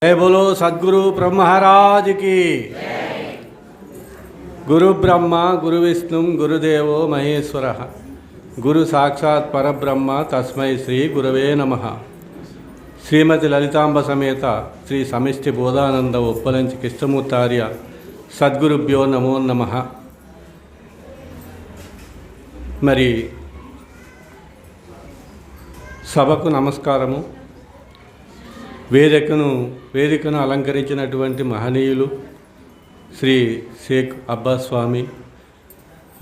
जय बोलो सद्गुरु ब्रह्म महाराज की। गुरु ब्रह्मा गुरु विष्णु गुरुदेवो महेश्वरः गुरु साक्षात् परब्रह्म तस्मै श्री गुरवे नमः। श्रीमती ललितांब समेत श्री समिष्टि बोधानंद उप्पलंचि कृष्णमूर्तार्य सद्गुरुभ्यो नमो नमः। मरी సభకు నమస్కారము। వేదికను అలంకరించినటువంటి మహనీయులు శ్రీ షేక్ అబ్బాస్ స్వామి,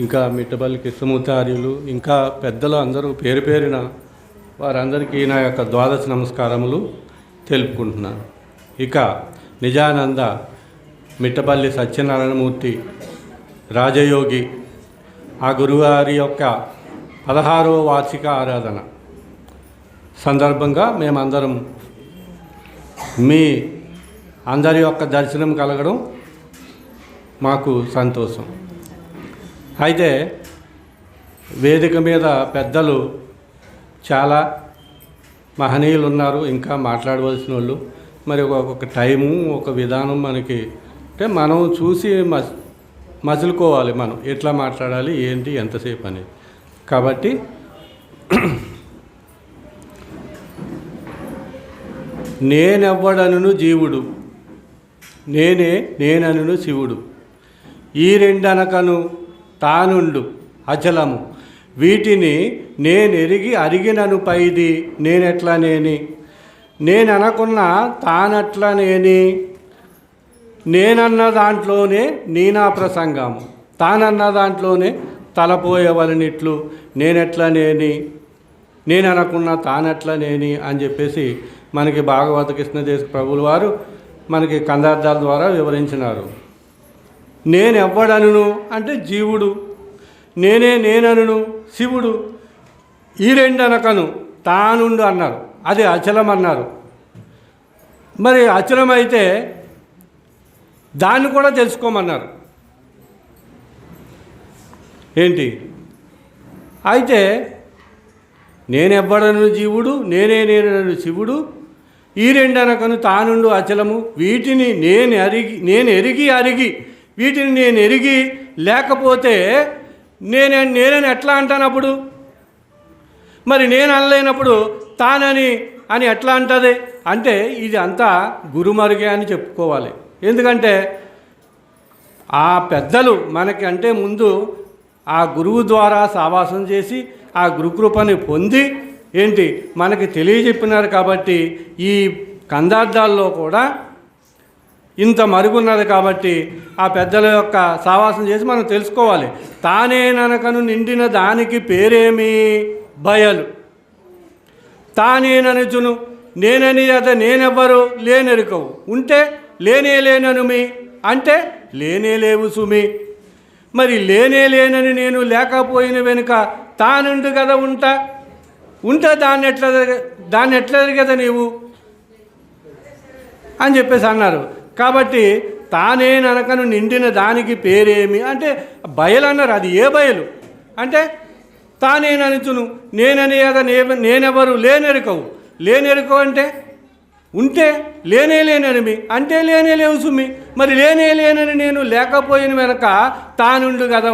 ఇంకా మిట్టపల్లి కృష్ణమూర్తార్యులు, ఇంకా పెద్దలు అందరూ పేరు పేరిన వారందరికీ నా యొక్క ద్వాదశ నమస్కారములు తెలుపుకుంటున్నాను। ఇక నిజానంద మిట్టపల్లి సత్యనారాయణమూర్తి రాజయోగి ఆ గురువారి యొక్క 16వ వార్షిక ఆరాధన సందర్భంగా మేమందరం మీ అందరి యొక్క దర్శనం కలగడం మాకు సంతోషం। అయితే వేదిక మీద పెద్దలు చాలా మహనీయులు ఉన్నారు, ఇంకా మాట్లాడవలసిన వాళ్ళు। మరి ఒక టైము ఒక విధానం మనకి అంటే మనం చూసి మసులుకోవాలి, మనం ఎట్లా మాట్లాడాలి ఏంటి ఎంతసేపు అనేది। కాబట్టి నేనెవ్వడనును జీవుడు, నేననును శివుడు, ఈ రెండనకను తానుండు అచలము, వీటిని నేనెరిగి అరిగినను పైది నేనెట్లా నేననుకున్న తానట్లా నేనన్న దాంట్లోనే నీనా ప్రసంగము, తానన్న దాంట్లోనే తలపోయవలనిట్లు నేనెట్లా నేననుకున్న తానట్లా అని చెప్పేసి మనకి భాగవత కృష్ణదేశ ప్రభువుల వారు మనకి కందార్థాల ద్వారా వివరించినారు। నేనెవ్వడనును అంటే జీవుడు, నేననును శివుడు, ఈ రెండనకను తానుండు అన్నారు, అది అచలం అన్నారు। మరి అచలమైతే దాన్ని కూడా తెలుసుకోమన్నారు ఏంటి? అయితే నేనెవ్వడను జీవుడు, నేనను శివుడు, ఈ రెండనకను తానుండు అచలము, వీటిని నేను ఎరిగి వీటిని నేను ఎరిగి లేకపోతే నేనని ఎట్లా అంటానప్పుడు? మరి నేను అనలేనప్పుడు తానని ఎట్లా అంటుంది అంటే ఇది అంతా గురుమరుగే అని చెప్పుకోవాలి। ఎందుకంటే ఆ పెద్దలు మనకి అంటే ముందు ఆ గురువు ద్వారా సావాసం చేసి ఆ గురుకృపని పొంది ఏంటి మనకి తెలియజెప్పినారు। కాబట్టి ఈ కందార్థాల్లో కూడా ఇంత మరుగున్నది కాబట్టి ఆ పెద్దల యొక్క సావాసం చేసి మనం తెలుసుకోవాలి। తానేననకను నిండిన దానికి పేరేమి బయలు, తానేననుచును నేనని అద నేనెవ్వరు లేనెరుకవు, ఉంటే లేనేలేననుమి అంటే లేనేలేవు సుమి। మరి లేనేలేనని నేను లేకపోయిన వెనుక తానుండు కదా ఉంటే దాన్ని ఎట్లా కదా నీవు అని చెప్పేసి అన్నారు। కాబట్టి తానేననకను నిండిన దానికి పేరేమి అంటే బయలు అన్నారు। అది ఏ బయలు అంటే తానేననుచును నేనని అద నేనెవరు లేనెరుకవు అంటే ఉంటే లేనేలేనని అంటే లేనేలేవు సుమి। మరి లేనేలేనని నేను లేకపోయిన వెనక తానుండు కదా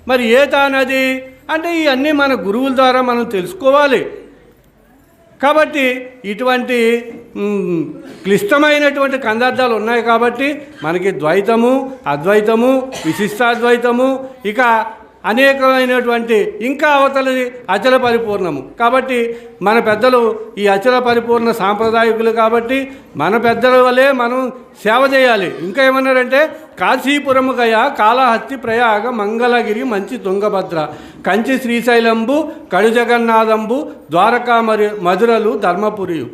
మరి ఏ తానది అంటే ఇవన్నీ మన గురువుల ద్వారా మనం తెలుసుకోవాలి। కాబట్టి ఇటువంటి క్లిష్టమైనటువంటి కందార్థాలు ఉన్నాయి కాబట్టి మనకి ద్వైతము, అద్వైతము, విశిష్టాద్వైతము, ఇక అనేకమైనటువంటి ఇంకా అవతలది అచల పరిపూర్ణము। కాబట్టి మన పెద్దలు ఈ అచల పరిపూర్ణ సాంప్రదాయకులు కాబట్టి మన పెద్దల వల్లే మనం సేవ చేయాలి। ఇంకా ఏమన్నారంటే కాశీపురము గయ కాళహస్తి ప్రయాగ మంగళగిరి మంచి తుంగభద్ర కంచి శ్రీశైలంబు కడు జగన్నాథంబు ద్వారకా మధురలు ధర్మపురియు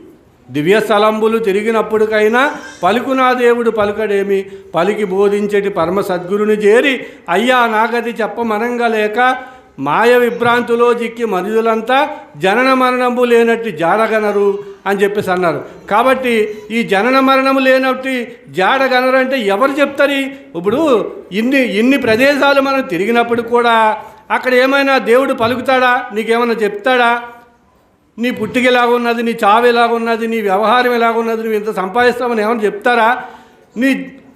దివ్య స్థలంబులు తిరిగినప్పటికైనా పలుకునా దేవుడు పలుకడేమి, పలికి బోధించేటి పరమ సద్గురుని చేరి అయ్యా నాగది చెప్పమనంగలేక మాయ విభ్రాంతిలో చిక్కి మనుషులంతా జనన మరణము లేనట్టు జాడగనరు అని చెప్పేసి అన్నారు। కాబట్టి ఈ జనన మరణము లేనట్టు జాడగనరు అంటే ఎవరు చెప్తారు? ఇప్పుడు ఇన్ని ప్రదేశాలు మనం తిరిగినప్పుడు కూడా అక్కడ ఏమైనా దేవుడు పలుకుతాడా? నీకేమైనా చెప్తాడా? నీ పుట్టిక ఎలాగున్నది, నీ చావు ఎలాగున్నది, నీ వ్యవహారం ఎలాగున్నది, నువ్వు ఇంత సంపాదిస్తామని ఏమని చెప్తారా?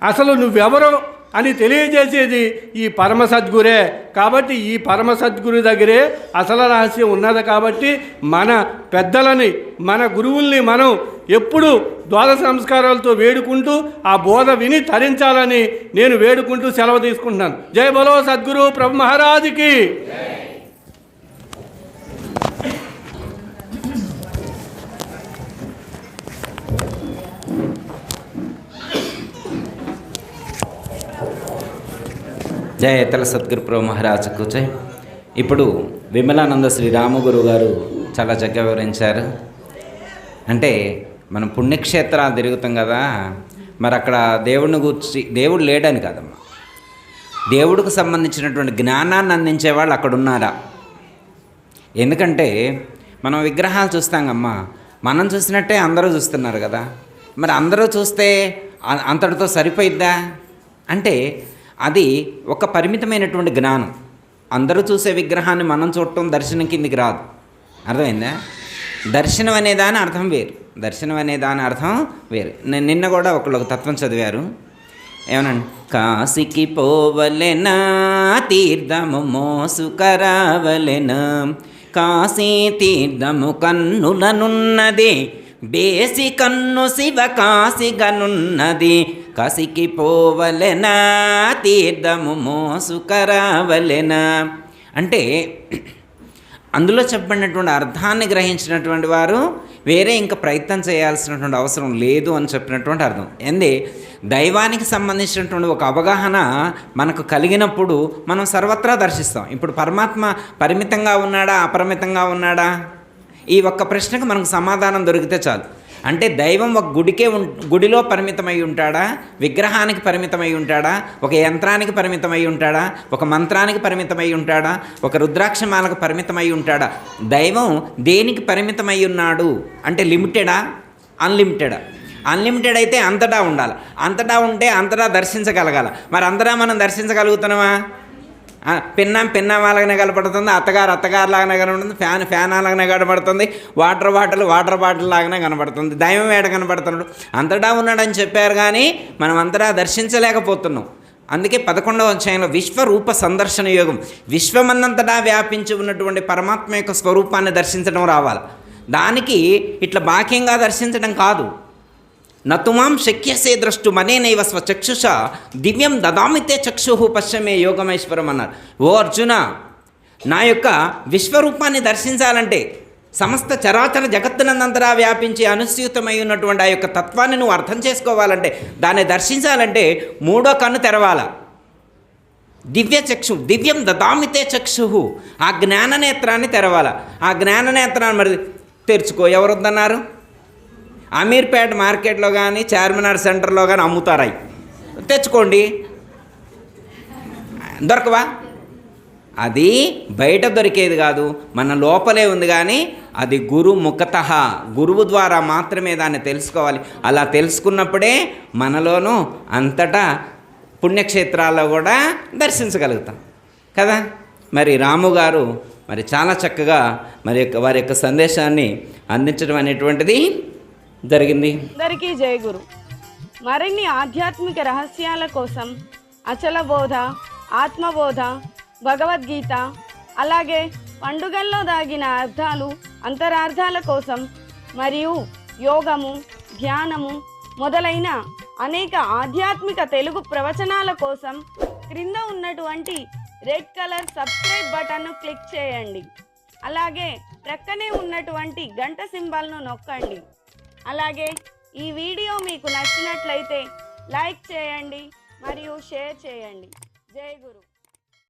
అసలు నువ్వెవరో అని తెలియజేసేది ఈ పరమ సద్గురే. కాబట్టి ఈ పరమ సద్గురు దగ్గరే అసలు రహస్యం ఉన్నది. కాబట్టి మన పెద్దలని, మన గురువుల్ని మనం ఎప్పుడు ద్వాదశ సంస్కారాలతో వేడుకుంటూ ఆ బోధ విని తరించాలని నేను వేడుకుంటూ సెలవు తీసుకుంటున్నాను. జై బలో సద్గురు ప్రభు మహారాజుకి. జయ తల సద్గురు ప్రభు మహారాజుకు జై. ఇప్పుడు విమలానంద శ్రీ రామగురు గారు చాలా చక్కగా వివరించారు. అంటే మనం పుణ్యక్షేత్రాలు తిరుగుతాం కదా, మరి అక్కడ దేవుడిని గురించి, దేవుడు లేడని కాదమ్మా, దేవుడికి సంబంధించినటువంటి జ్ఞానాన్ని అందించేవాళ్ళు అక్కడ ఉన్నారా? ఎందుకంటే మనం విగ్రహాలు చూస్తామమ్మా, మనం చూసినట్టే అందరూ చూస్తున్నారు కదా, మరి అందరూ చూస్తే అంతటితో సరిపోయిద్దా అంటే అది ఒక పరిమితమైనటువంటి జ్ఞానం. అందరూ చూసే విగ్రహాన్ని మనం చూడటం దర్శనం కిందికి రాదు. అర్థమైందా? దర్శనం అనే దాని అర్థం వేరు, దర్శనం అనే దాని అర్థం వేరు. నేను నిన్న కూడా ఒకళ్ళు ఒక తత్వం చదివారు, ఏమనండి, కాశీకి పోవలెనా తీర్థము మోసుకరావలెనా, కాశీ తీర్థము కన్నులనున్నది, బేసి కన్ను శివ కాశిగనున్నది, కాశీకి పోవలెనా తీర్థము మోసుకరావలెనా. అంటే అందులో చెప్పబడినటువంటి అర్థాన్ని గ్రహించినటువంటి వారు వేరే ఇంకా ప్రయత్నం చేయాల్సినటువంటి అవసరం లేదు అని చెప్పినటువంటి అర్థం. ఏంది, దైవానికి సంబంధించినటువంటి ఒక అవగాహన మనకు కలిగినప్పుడు మనం సర్వత్రా దర్శిస్తాం. ఇప్పుడు పరమాత్మ పరిమితంగా ఉన్నాడా, అపరిమితంగా ఉన్నాడా? ఈ ఒక్క ప్రశ్నకు మనకు సమాధానం దొరికితే చాలు. అంటే దైవం ఒక గుడిలో పరిమితమై ఉంటాడా, విగ్రహానికి పరిమితమై ఉంటాడా, ఒక యంత్రానికి పరిమితమై ఉంటాడా, ఒక మంత్రానికి పరిమితమై ఉంటాడా, ఒక రుద్రాక్షమాలకు పరిమితమై ఉంటాడా? దైవం దేనికి పరిమితమై ఉన్నాడు అంటే లిమిటెడా, అన్లిమిటెడా? అన్లిమిటెడ్ అయితే అంతటా ఉండాలి, అంతటా ఉంటే అంతటా దర్శించగలగాలి. మరి అంతటా మనం దర్శించగలుగుతున్నామా? పిన్నం లాగానే కనపడుతుంది, అత్తగారు లాగానే కనపడుతుంది, ఫ్యాన్ లాగానే కనపడుతుంది, వాటర్ బాటిల్ లాగానే కనపడుతుంది. దైవం ఏడ కనపడుతున్నాడు? అంతటా ఉన్నాడని చెప్పారు కానీ మనం అంతటా దర్శించలేకపోతున్నాం. అందుకే 11వ అధ్యాయంలో విశ్వరూప సందర్శన యోగం, విశ్వమన్నంతటా వ్యాపించి ఉన్నటువంటి పరమాత్మ యొక్క స్వరూపాన్ని దర్శించడం రావాలి. దానికి ఇట్లా బాహ్యంగా దర్శించడం కాదు. నతుమాం శక్యసే ద్రష్టుమనేనైవ స్వచక్షుష దివ్యం దదామితే చక్షు పశ్చమే యోగమేశ్వరం అన్నారు. ఓ అర్జున, నా యొక్క విశ్వరూపాన్ని దర్శించాలంటే, సమస్త చరాచర జగత్తునంతరా వ్యాపించి అనుస్యూతమై ఉన్నటువంటి ఆ యొక్క తత్వాన్ని నువ్వు అర్థం చేసుకోవాలంటే, దాన్ని దర్శించాలంటే మూడో కన్ను తెరవాల. దివ్య చక్షు, దివ్యం దదామితే చక్షు, ఆ జ్ఞాననేత్రాన్ని తెరవాల. ఆ జ్ఞాననేత్రాన్ని మరి తెరుచుకో, ఎవరొద్దన్నారు? అమీర్పేట మార్కెట్లో కానీ చార్మినార్ సెంటర్లో కానీ అమ్ముతారాయి, తెచ్చుకోండి. దొరకవా? అది బయట దొరికేది కాదు, మన లోపలే ఉంది. కానీ అది గురుముఖతః, గురువు ద్వారా మాత్రమే దాన్ని తెలుసుకోవాలి. అలా తెలుసుకున్నప్పుడే మనలోనూ అంతటా పుణ్యక్షేత్రాల్లో కూడా దర్శించగలుగుతాం కదా. మరి రాము గారు మరి చాలా చక్కగా వారి యొక్క సందేశాన్ని అందించడం అనేటువంటిది జరిగింది. అందరికీ జయ గురు. మరిన్ని ఆధ్యాత్మిక రహస్యాల కోసం అచల బోధ, ఆత్మబోధ, భగవద్గీత, అలాగే పండుగల్లో దాగిన అర్థాలు, అంతరార్థాల కోసం మరియు యోగము, ధ్యానము మొదలైన అనేక ఆధ్యాత్మిక తెలుగు ప్రవచనాల కోసం క్రింద ఉన్నటువంటి రెడ్ కలర్ సబ్స్క్రైబ్ బటన్ను క్లిక్ చేయండి. అలాగే ప్రక్కనే ఉన్నటువంటి గంట సింబల్ను నొక్కండి. అలాగే ఈ వీడియో మీకు నచ్చినట్లయితే లైక్ చేయండి మరియు షేర్ చేయండి. జై గురు.